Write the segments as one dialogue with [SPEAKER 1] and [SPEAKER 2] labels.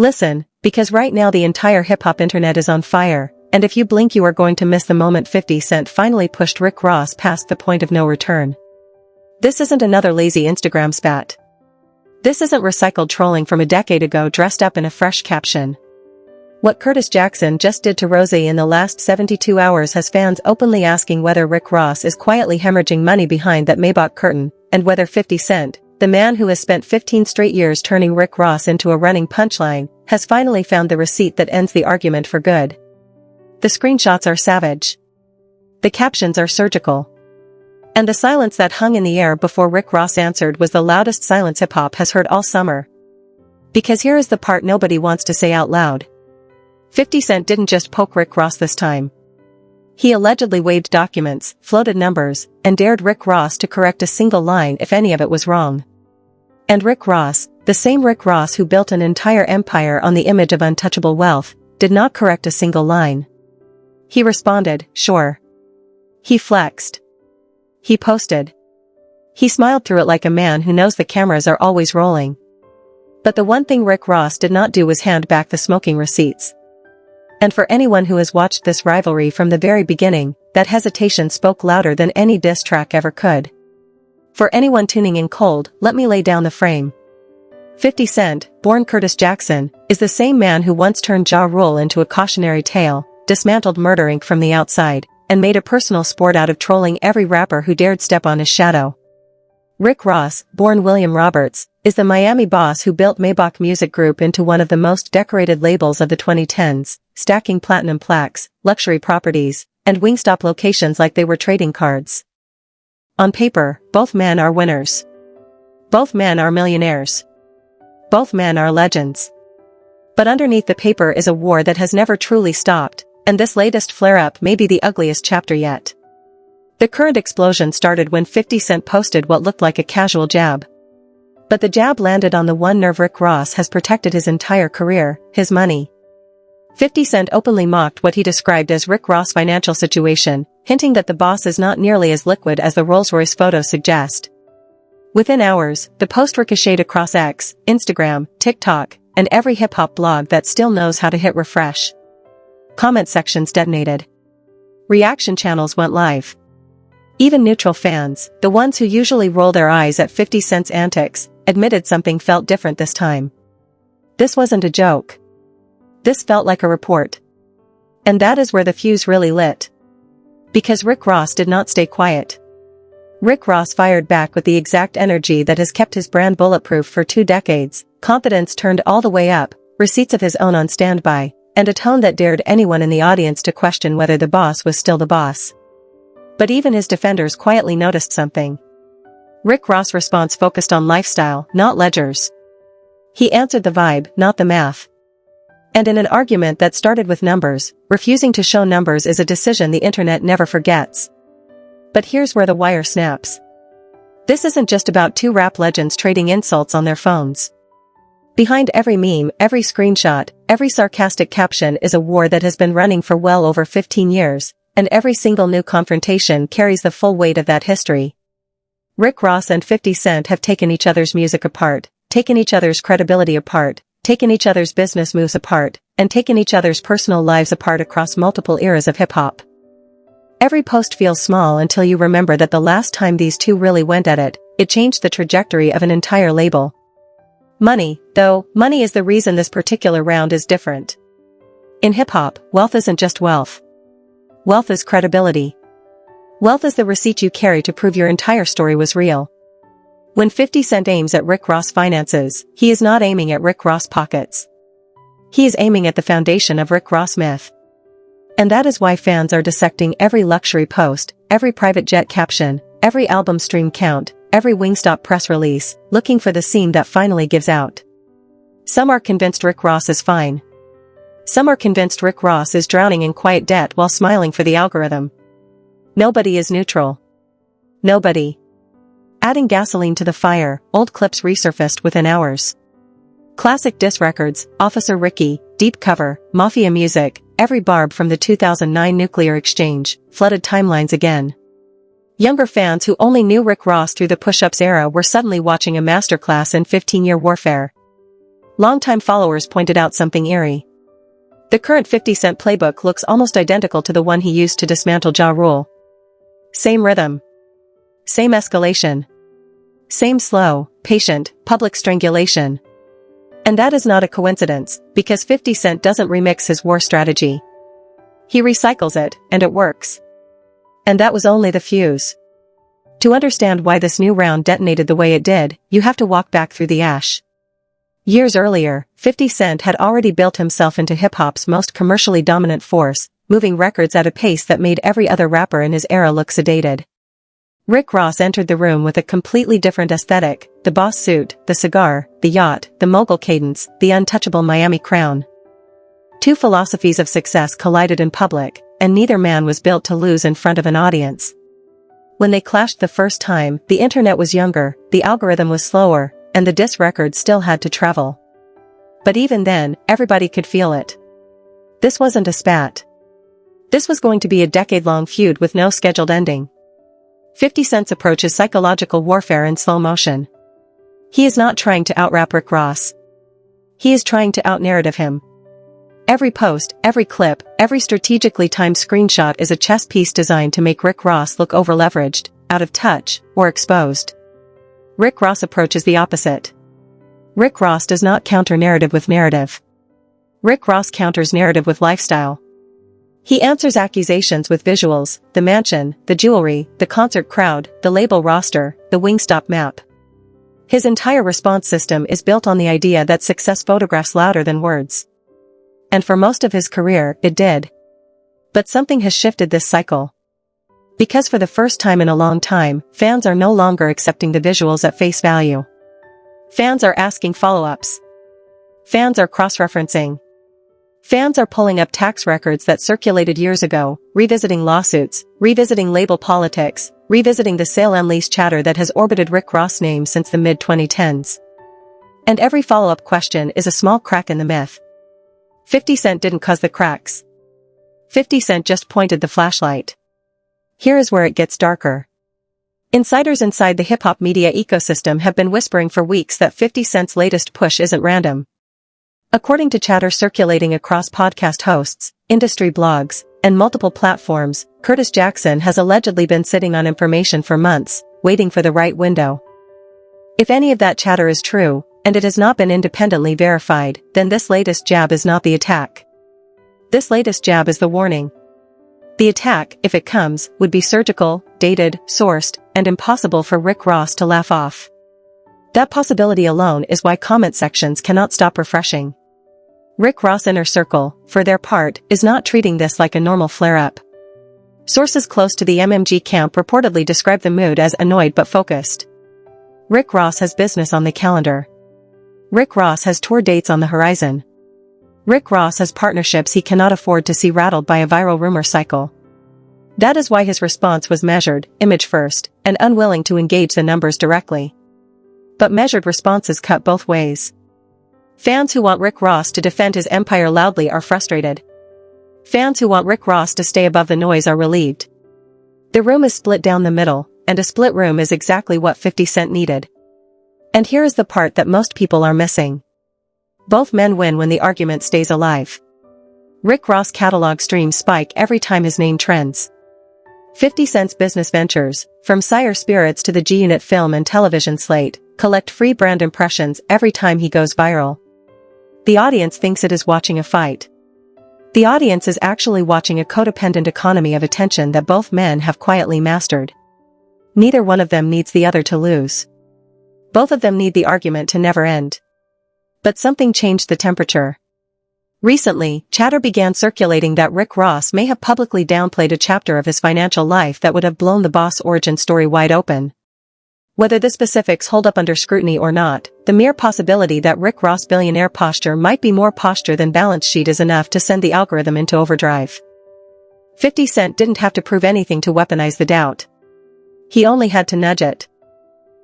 [SPEAKER 1] Listen, because right now the entire hip-hop internet is on fire, and if you blink you are going to miss the moment 50 Cent finally pushed Rick Ross past the point of no return. This isn't another lazy Instagram spat. This isn't recycled trolling from a decade ago dressed up in a fresh caption. What Curtis Jackson just did to Rozay in the last 72 hours has fans openly asking whether Rick Ross is quietly hemorrhaging money behind that Maybach curtain, and whether 50 Cent, the man who has spent 15 straight years turning Rick Ross into a running punchline, has finally found the receipt that ends the argument for good. The screenshots are savage. The captions are surgical. And the silence that hung in the air before Rick Ross answered was the loudest silence hip-hop has heard all summer. Because here is the part nobody wants to say out loud. 50 Cent didn't just poke Rick Ross this time. He allegedly waived documents, floated numbers, and dared Rick Ross to correct a single line if any of it was wrong. And Rick Ross, the same Rick Ross who built an entire empire on the image of untouchable wealth, did not correct a single line. He responded, sure. He flexed. He posted. He smiled through it like a man who knows the cameras are always rolling. But the one thing Rick Ross did not do was hand back the smoking receipts. And for anyone who has watched this rivalry from the very beginning, that hesitation spoke louder than any diss track ever could. For anyone tuning in cold, let me lay down the frame. 50 Cent, born Curtis Jackson, is the same man who once turned Ja Rule into a cautionary tale, dismantled Murder Inc. from the outside, and made a personal sport out of trolling every rapper who dared step on his shadow. Rick Ross, born William Roberts, is the Miami boss who built Maybach Music Group into one of the most decorated labels of the 2010s, stacking platinum plaques, luxury properties, and Wingstop locations like they were trading cards. On paper, both men are winners. Both men are millionaires. Both men are legends. But underneath the paper is a war that has never truly stopped, and this latest flare-up may be the ugliest chapter yet. The current explosion started when 50 Cent posted what looked like a casual jab. But the jab landed on the one nerve Rick Ross has protected his entire career, his money. 50 Cent openly mocked what he described as Rick Ross' financial situation, hinting that the boss is not nearly as liquid as the Rolls-Royce photos suggest. Within hours, the post ricocheted across X, Instagram, TikTok, and every hip-hop blog that still knows how to hit refresh. Comment sections detonated. Reaction channels went live. Even neutral fans, the ones who usually roll their eyes at 50 Cent's antics, admitted something felt different this time. This wasn't a joke. This felt like a report. And that is where the fuse really lit. Because Rick Ross did not stay quiet. Rick Ross fired back with the exact energy that has kept his brand bulletproof for 2 decades, confidence turned all the way up, receipts of his own on standby, and a tone that dared anyone in the audience to question whether the boss was still the boss. But even his defenders quietly noticed something. Rick Ross' response focused on lifestyle, not ledgers. He answered the vibe, not the math. And in an argument that started with numbers, refusing to show numbers is a decision the internet never forgets. But here's where the wire snaps. This isn't just about 2 rap legends trading insults on their phones. Behind every meme, every screenshot, every sarcastic caption is a war that has been running for well over 15 years, and every single new confrontation carries the full weight of that history. Rick Ross and 50 Cent have taken each other's music apart, taken each other's credibility apart, taken each other's business moves apart, and taken each other's personal lives apart across multiple eras of hip-hop. Every post feels small until you remember that the last time these two really went at it, it changed the trajectory of an entire label. Money, though, money is the reason this particular round is different. In hip-hop, wealth isn't just wealth. Wealth is credibility. Wealth is the receipt you carry to prove your entire story was real. When 50 Cent aims at Rick Ross finances, he is not aiming at Rick Ross pockets. He is aiming at the foundation of Rick Ross myth. And that is why fans are dissecting every luxury post, every private jet caption, every album stream count, every Wingstop press release, looking for the seam that finally gives out. Some are convinced Rick Ross is fine. Some are convinced Rick Ross is drowning in quiet debt while smiling for the algorithm. Nobody is neutral. Nobody. Adding gasoline to the fire, old clips resurfaced within hours. Classic diss records, Officer Ricky, Deep Cover, Mafia music, every barb from the 2009 nuclear exchange, flooded timelines again. Younger fans who only knew Rick Ross through the push-ups era were suddenly watching a masterclass in 15-year warfare. Longtime followers pointed out something eerie. The current 50 Cent playbook looks almost identical to the one he used to dismantle Ja Rule. Same rhythm. Same escalation. Same slow, patient, public strangulation. And that is not a coincidence, because 50 Cent doesn't remix his war strategy. He recycles it, and it works. And that was only the fuse. To understand why this new round detonated the way it did, you have to walk back through the ash. Years earlier, 50 Cent had already built himself into hip-hop's most commercially dominant force, moving records at a pace that made every other rapper in his era look sedated. Rick Ross entered the room with a completely different aesthetic: the boss suit, the cigar, the yacht, the mogul cadence, the untouchable Miami crown. Two philosophies of success collided in public, and neither man was built to lose in front of an audience. When they clashed the first time, the internet was younger, the algorithm was slower, and the diss record still had to travel. But even then, everybody could feel it. This wasn't a spat. This was going to be a decade-long feud with no scheduled ending. 50 Cent's approach is psychological warfare in slow motion. He is not trying to out-rap Rick Ross. He is trying to out-narrative him. Every post, every clip, every strategically timed screenshot is a chess piece designed to make Rick Ross look over-leveraged, out of touch, or exposed. Rick Ross' approach is the opposite. Rick Ross does not counter narrative with narrative. Rick Ross counters narrative with lifestyle. He answers accusations with visuals: the mansion, the jewelry, the concert crowd, the label roster, the Wingstop map. His entire response system is built on the idea that success photographs louder than words. And for most of his career, it did. But something has shifted this cycle. Because for the first time in a long time, fans are no longer accepting the visuals at face value. Fans are asking follow-ups. Fans are cross-referencing. Fans are pulling up tax records that circulated years ago, revisiting lawsuits, revisiting label politics, revisiting the sale and lease chatter that has orbited Rick Ross' name since the mid-2010s. And every follow-up question is a small crack in the myth. 50 Cent didn't cause the cracks. 50 Cent just pointed the flashlight. Here is where it gets darker. Insiders inside the hip-hop media ecosystem have been whispering for weeks that 50 Cent's latest push isn't random. According to chatter circulating across podcast hosts, industry blogs, and multiple platforms, Curtis Jackson has allegedly been sitting on information for months, waiting for the right window. If any of that chatter is true, and it has not been independently verified, then this latest jab is not the attack. This latest jab is the warning. The attack, if it comes, would be surgical, dated, sourced, and impossible for Rick Ross to laugh off. That possibility alone is why comment sections cannot stop refreshing. Rick Ross' inner circle, for their part, is not treating this like a normal flare-up. Sources close to the MMG camp reportedly describe the mood as annoyed but focused. Rick Ross has business on the calendar. Rick Ross has tour dates on the horizon. Rick Ross has partnerships he cannot afford to see rattled by a viral rumor cycle. That is why his response was measured, image first, and unwilling to engage the numbers directly. But measured responses cut both ways. Fans who want Rick Ross to defend his empire loudly are frustrated. Fans who want Rick Ross to stay above the noise are relieved. The room is split down the middle, and a split room is exactly what 50 Cent needed. And here is the part that most people are missing. Both men win when the argument stays alive. Rick Ross' catalog streams spike every time his name trends. 50 Cent's business ventures, from Sire Spirits to the G-Unit film and television slate, collect free brand impressions every time he goes viral. The audience thinks it is watching a fight. The audience is actually watching a codependent economy of attention that both men have quietly mastered. Neither one of them needs the other to lose. Both of them need the argument to never end. But something changed the temperature. Recently, chatter began circulating that Rick Ross may have publicly downplayed a chapter of his financial life that would have blown the boss origin story wide open. Whether the specifics hold up under scrutiny or not, the mere possibility that Rick Ross' billionaire posture might be more posture than balance sheet is enough to send the algorithm into overdrive. 50 Cent didn't have to prove anything to weaponize the doubt. He only had to nudge it.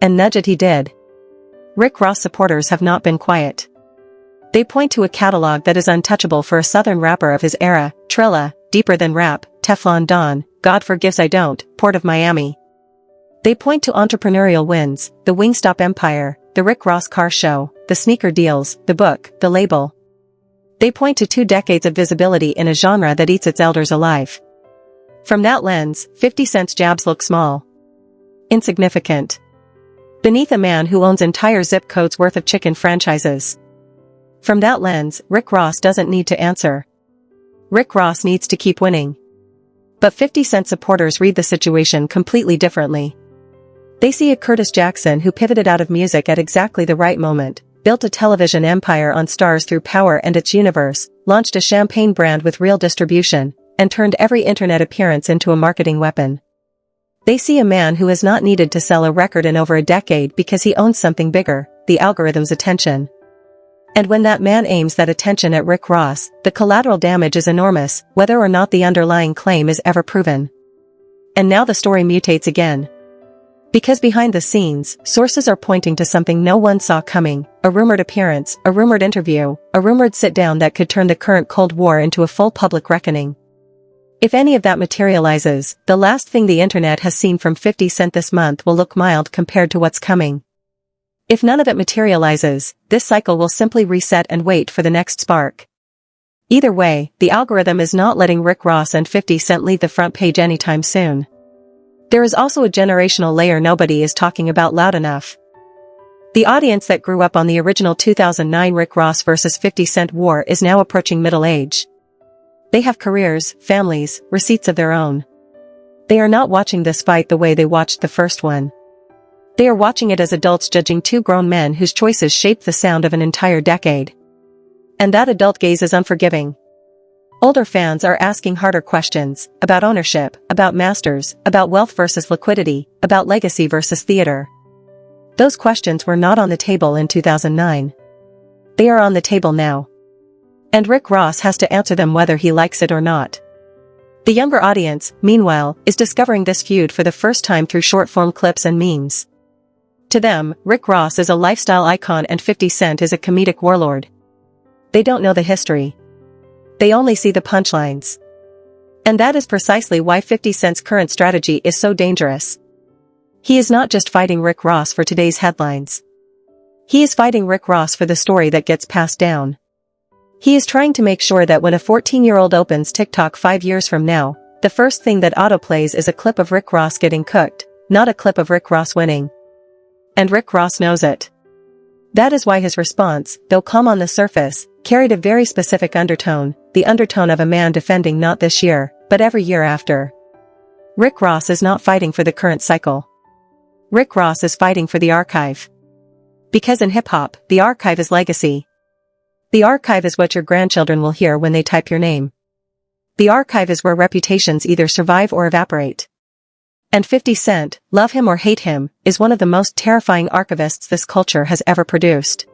[SPEAKER 1] And nudge it he did. Rick Ross supporters have not been quiet. They point to a catalog that is untouchable for a southern rapper of his era: Trilla, Deeper Than Rap, Teflon Don, God Forgives I Don't, Port of Miami. They point to entrepreneurial wins: the Wingstop empire, the Rick Ross car show, the sneaker deals, the book, the label. They point to 2 decades of visibility in a genre that eats its elders alive. From that lens, 50 Cent's jabs look small. Insignificant. Beneath a man who owns entire zip codes worth of chicken franchises. From that lens, Rick Ross doesn't need to answer. Rick Ross needs to keep winning. But 50 Cent supporters read the situation completely differently. They see a Curtis Jackson who pivoted out of music at exactly the right moment, built a television empire on stars through Power and its universe, launched a champagne brand with real distribution, and turned every internet appearance into a marketing weapon. They see a man who has not needed to sell a record in over a decade because he owns something bigger, the algorithm's attention. And when that man aims that attention at Rick Ross, the collateral damage is enormous, whether or not the underlying claim is ever proven. And now the story mutates again. Because behind the scenes, sources are pointing to something no one saw coming, a rumored appearance, a rumored interview, a rumored sit-down that could turn the current Cold War into a full public reckoning. If any of that materializes, the last thing the internet has seen from 50 Cent this month will look mild compared to what's coming. If none of it materializes, this cycle will simply reset and wait for the next spark. Either way, the algorithm is not letting Rick Ross and 50 Cent leave the front page anytime soon. There is also a generational layer nobody is talking about loud enough. The audience that grew up on the original 2009 Rick Ross vs. 50 Cent war is now approaching middle age. They have careers, families, receipts of their own. They are not watching this fight the way they watched the first one. They are watching it as adults judging 2 grown men whose choices shaped the sound of an entire decade. And that adult gaze is unforgiving. Older fans are asking harder questions, about ownership, about masters, about wealth versus liquidity, about legacy versus theater. Those questions were not on the table in 2009. They are on the table now. And Rick Ross has to answer them whether he likes it or not. The younger audience, meanwhile, is discovering this feud for the first time through short-form clips and memes. To them, Rick Ross is a lifestyle icon and 50 Cent is a comedic warlord. They don't know the history. They only see the punchlines. And that is precisely why 50 Cent's current strategy is so dangerous. He is not just fighting Rick Ross for today's headlines. He is fighting Rick Ross for the story that gets passed down. He is trying to make sure that when a 14-year-old opens TikTok 5 years from now, the first thing that autoplays is a clip of Rick Ross getting cooked, not a clip of Rick Ross winning. And Rick Ross knows it. That is why his response, though calm on the surface, carried a very specific undertone, the undertone of a man defending not this year, but every year after. Rick Ross is not fighting for the current cycle. Rick Ross is fighting for the archive. Because in hip-hop, the archive is legacy. The archive is what your grandchildren will hear when they type your name. The archive is where reputations either survive or evaporate. And 50 Cent, love him or hate him, is one of the most terrifying archivists this culture has ever produced.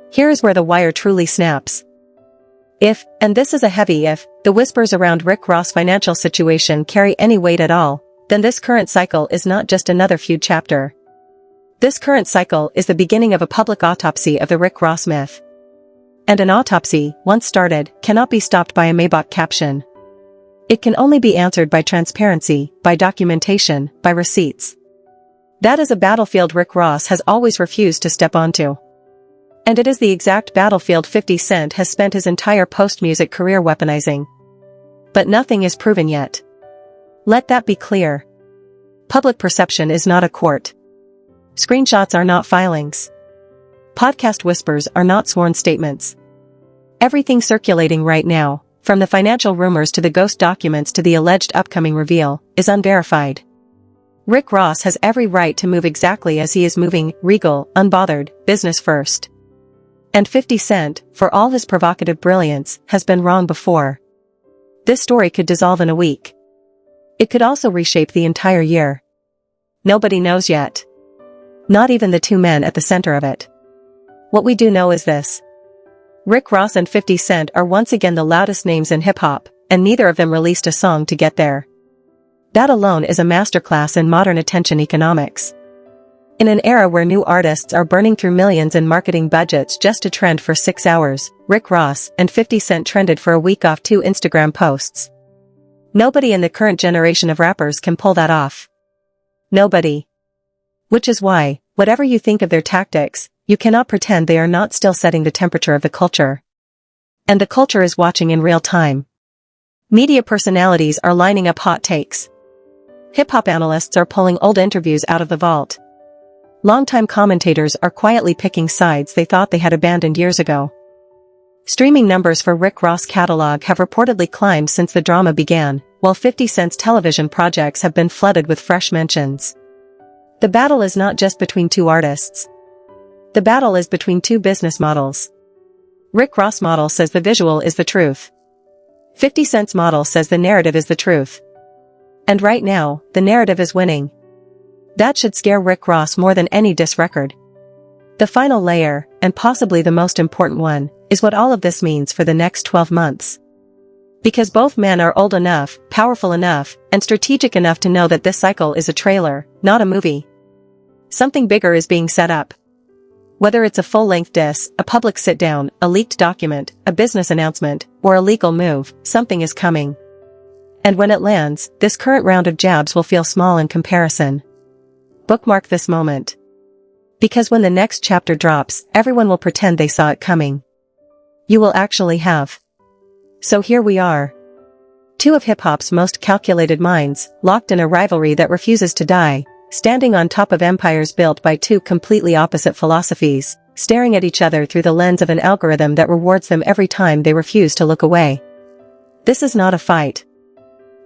[SPEAKER 1] Here is where the wire truly snaps. If, and this is a heavy if, the whispers around Rick Ross' financial situation carry any weight at all, then this current cycle is not just another feud chapter. This current cycle is the beginning of a public autopsy of the Rick Ross myth. And an autopsy, once started, cannot be stopped by a Maybach caption. It can only be answered by transparency, by documentation, by receipts. That is a battlefield Rick Ross has always refused to step onto. And it is the exact battlefield 50 Cent has spent his entire post-music career weaponizing. But nothing is proven yet. Let that be clear. Public perception is not a court. Screenshots are not filings. Podcast whispers are not sworn statements. Everything circulating right now, from the financial rumors to the ghost documents to the alleged upcoming reveal, is unverified. Rick Ross has every right to move exactly as he is moving, regal, unbothered, business first. And 50 Cent, for all his provocative brilliance, has been wrong before. This story could dissolve in a week. It could also reshape the entire year. Nobody knows yet. Not even the 2 men at the center of it. What we do know is this. Rick Ross and 50 Cent are once again the loudest names in hip-hop, and neither of them released a song to get there. That alone is a masterclass in modern attention economics. In an era where new artists are burning through millions in marketing budgets just to trend for 6 hours, Rick Ross and 50 Cent trended for a week off 2 Instagram posts. Nobody in the current generation of rappers can pull that off. Nobody. Which is why, whatever you think of their tactics, you cannot pretend they are not still setting the temperature of the culture. And the culture is watching in real time. Media personalities are lining up hot takes. Hip-hop analysts are pulling old interviews out of the vault. Longtime commentators are quietly picking sides they thought they had abandoned years ago. Streaming numbers for Rick Ross' catalog have reportedly climbed since the drama began, while 50 Cent's television projects have been flooded with fresh mentions. The battle is not just between two artists. The battle is between two business models. Rick Ross' model says the visual is the truth. 50 Cent's model says the narrative is the truth. And right now, the narrative is winning. That should scare Rick Ross more than any diss record. The final layer, and possibly the most important one, is what all of this means for the next 12 months. Because both men are old enough, powerful enough, and strategic enough to know that this cycle is a trailer, not a movie. Something bigger is being set up. Whether it's a full-length diss, a public sit-down, a leaked document, a business announcement, or a legal move, something is coming. And when it lands, this current round of jabs will feel small in comparison. Bookmark this moment. Because when the next chapter drops, everyone will pretend they saw it coming. You will actually have. So here we are. Two of hip-hop's most calculated minds, locked in a rivalry that refuses to die, standing on top of empires built by two completely opposite philosophies, staring at each other through the lens of an algorithm that rewards them every time they refuse to look away. This is not a fight.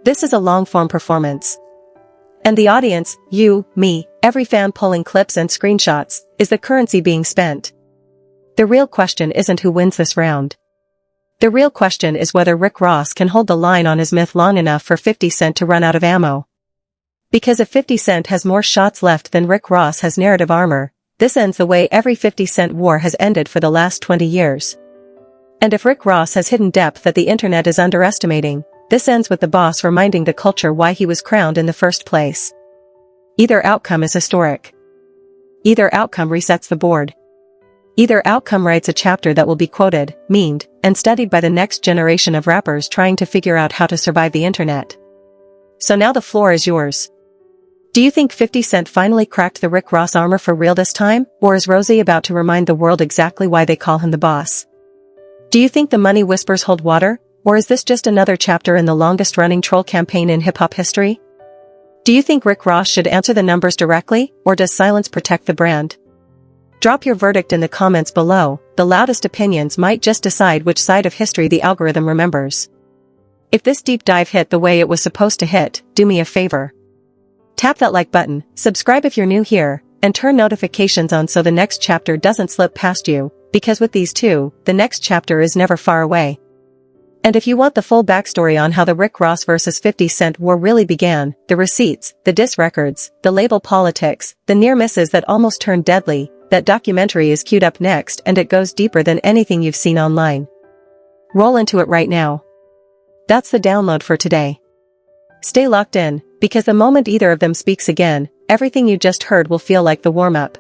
[SPEAKER 1] This is a long-form performance. And the audience, you, me, every fan pulling clips and screenshots, is the currency being spent. The real question isn't who wins this round. The real question is whether Rick Ross can hold the line on his myth long enough for 50 Cent to run out of ammo. Because if 50 Cent has more shots left than Rick Ross has narrative armor, this ends the way every 50 Cent war has ended for the last 20 years. And if Rick Ross has hidden depth that the internet is underestimating, this ends with the boss reminding the culture why he was crowned in the first place. Either outcome is historic. Either outcome resets the board. Either outcome writes a chapter that will be quoted, memed, and studied by the next generation of rappers trying to figure out how to survive the internet. So now the floor is yours. Do you think 50 Cent finally cracked the Rick Ross armor for real this time, or is Rozay about to remind the world exactly why they call him the boss? Do you think the money whispers hold water, or is this just another chapter in the longest-running troll campaign in hip-hop history? Do you think Rick Ross should answer the numbers directly, or does silence protect the brand? Drop your verdict in the comments below. The loudest opinions might just decide which side of history the algorithm remembers. If this deep dive hit the way it was supposed to hit, do me a favor. Tap that like button, subscribe if you're new here, and turn notifications on so the next chapter doesn't slip past you, because with these two, the next chapter is never far away. And if you want the full backstory on how the Rick Ross vs 50 Cent war really began, the receipts, the diss records, the label politics, the near misses that almost turned deadly, that documentary is queued up next and it goes deeper than anything you've seen online. Roll into it right now. That's the download for today. Stay locked in, because the moment either of them speaks again, everything you just heard will feel like the warm-up.